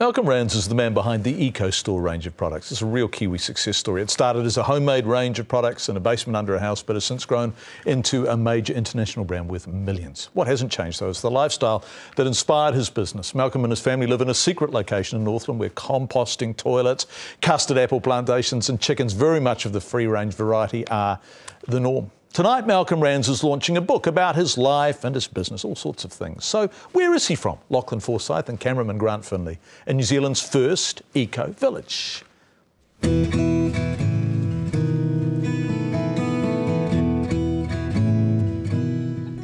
Malcolm Rands is the man behind the ecostore range of products. It's a real Kiwi success story. It started as a homemade range of products in a basement under a house, but has since grown into a major international brand worth millions. What hasn't changed, though, is the lifestyle that inspired his business. Malcolm and his family live in a secret location in Northland where composting toilets, custard apple plantations and chickens, very much of the free-range variety, are the norm. Tonight, Malcolm Rands is launching a book about his life and his business, all sorts of things. So where is he from? Lachlan Forsyth and cameraman Grant Finley in New Zealand's first eco-village.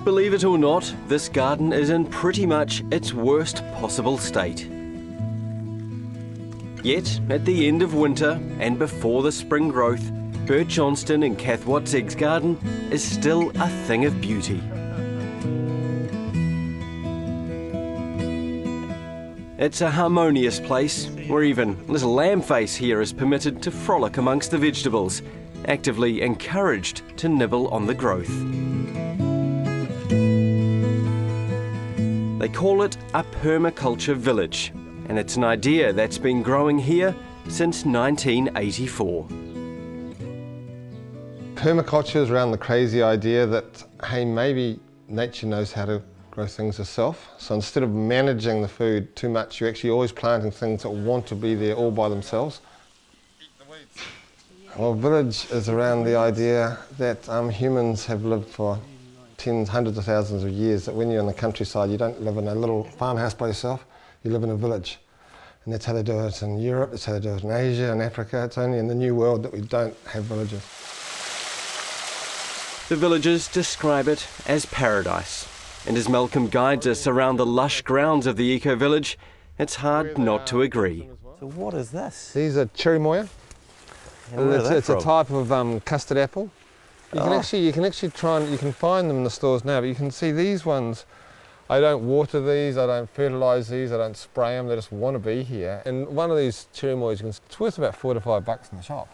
Believe it or not, this garden is in pretty much its worst possible state. Yet, at the end of winter and before the spring growth, Bert Johnston in Kath Watzeg's garden is still a thing of beauty. It's a harmonious place where even little Lambface here is permitted to frolic amongst the vegetables, actively encouraged to nibble on the growth. They call it a permaculture village, and it's an idea that's been growing here since 1984. Permaculture is around the crazy idea that, hey, maybe nature knows how to grow things herself. So instead of managing the food too much, you're actually always planting things that want to be there all by themselves. Well, village is around the idea that humans have lived for tens, hundreds of thousands of years, that when you're in the countryside, you don't live in a little farmhouse by yourself, you live in a village. And that's how they do it in Europe, that's how they do it in Asia and Africa. It's only in the New World that we don't have villages. The villagers describe it as paradise. And as Malcolm guides us around the lush grounds of the eco-village, it's hard not to agree. So what is this? These are Cherimoya. It's a type of custard apple. You can actually try and you can find them in the stores now, but you can see these ones. I don't water these, I don't fertilise these, I don't spray them, they just want to be here. And one of these Cherimoyas, it's worth about $4 to $5 in the shop.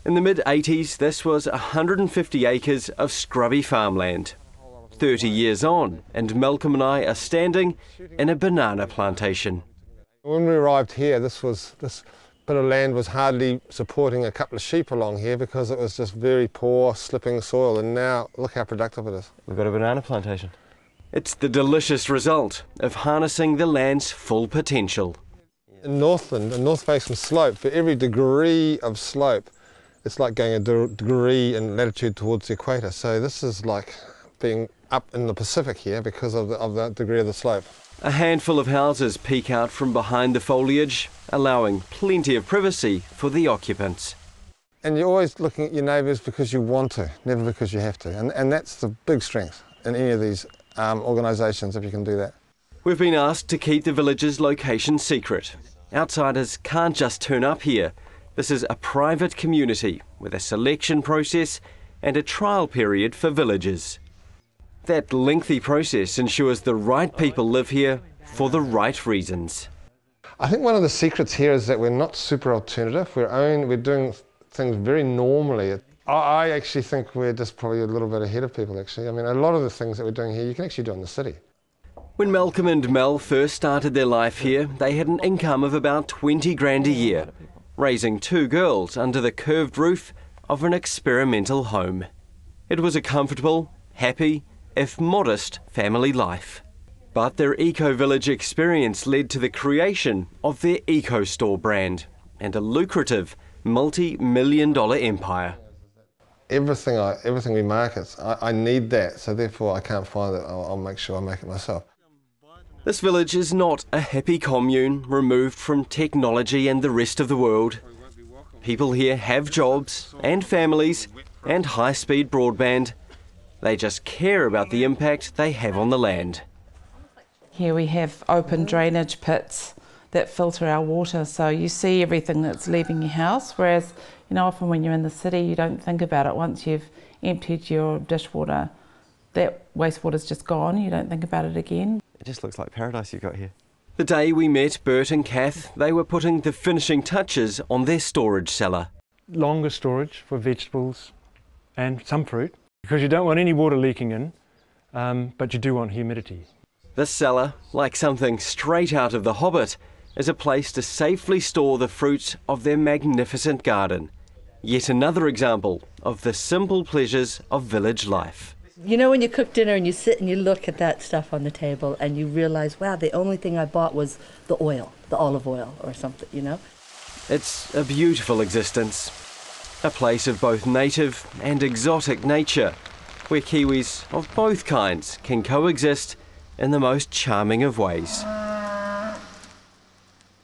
In the mid-80s, this was 150 acres of scrubby farmland. 30 years on, and Malcolm and I are standing in a banana plantation. When we arrived here, this bit of land was hardly supporting a couple of sheep along here because it was just very poor, slipping soil, and now look how productive it is. We've got a banana plantation. It's the delicious result of harnessing the land's full potential. In Northland, a north-facing slope, for every degree of slope, it's like going a degree in latitude towards the equator. So this is like being up in the Pacific here because of the degree of the slope. A handful of houses peek out from behind the foliage, allowing plenty of privacy for the occupants. And you're always looking at your neighbours because you want to, never because you have to. And that's the big strength in any of these organisations, if you can do that. We've been asked to keep the village's location secret. Outsiders can't just turn up here. This is a private community with a selection process and a trial period for villagers. That lengthy process ensures the right people live here for the right reasons. I think one of the secrets here is that we're not super alternative. We're doing things very normally. I actually think we're just probably a little bit ahead of people, actually. I mean, a lot of the things that we're doing here, you can actually do in the city. When Malcolm and Mel first started their life here, they had an income of about 20 grand a year, raising 2 girls under the curved roof of an experimental home. It was a comfortable, happy, if modest, family life. But their eco-village experience led to the creation of their ecostore brand and a lucrative multi-million-dollar empire. Everything we market, I need that, so therefore I can't find it. I'll make sure I make it myself. This village is not a happy commune removed from technology and the rest of the world. People here have jobs and families and high-speed broadband. They just care about the impact they have on the land. Here we have open drainage pits that filter our water, so you see everything that's leaving your house, whereas often when you're in the city you don't think about it. Once you've emptied your dishwater, that wastewater's just gone, you don't think about it again. It just looks like paradise you've got here. The day we met Bert and Kath, they were putting the finishing touches on their storage cellar. Longer storage for vegetables and some fruit, because you don't want any water leaking in, but you do want humidity. This cellar, like something straight out of The Hobbit, is a place to safely store the fruit of their magnificent garden. Yet another example of the simple pleasures of village life. You know when you cook dinner and you sit and you look at that stuff on the table and you realize, wow, the only thing I bought was the oil, the olive oil or something, you know? It's a beautiful existence. A place of both native and exotic nature, where Kiwis of both kinds can coexist in the most charming of ways.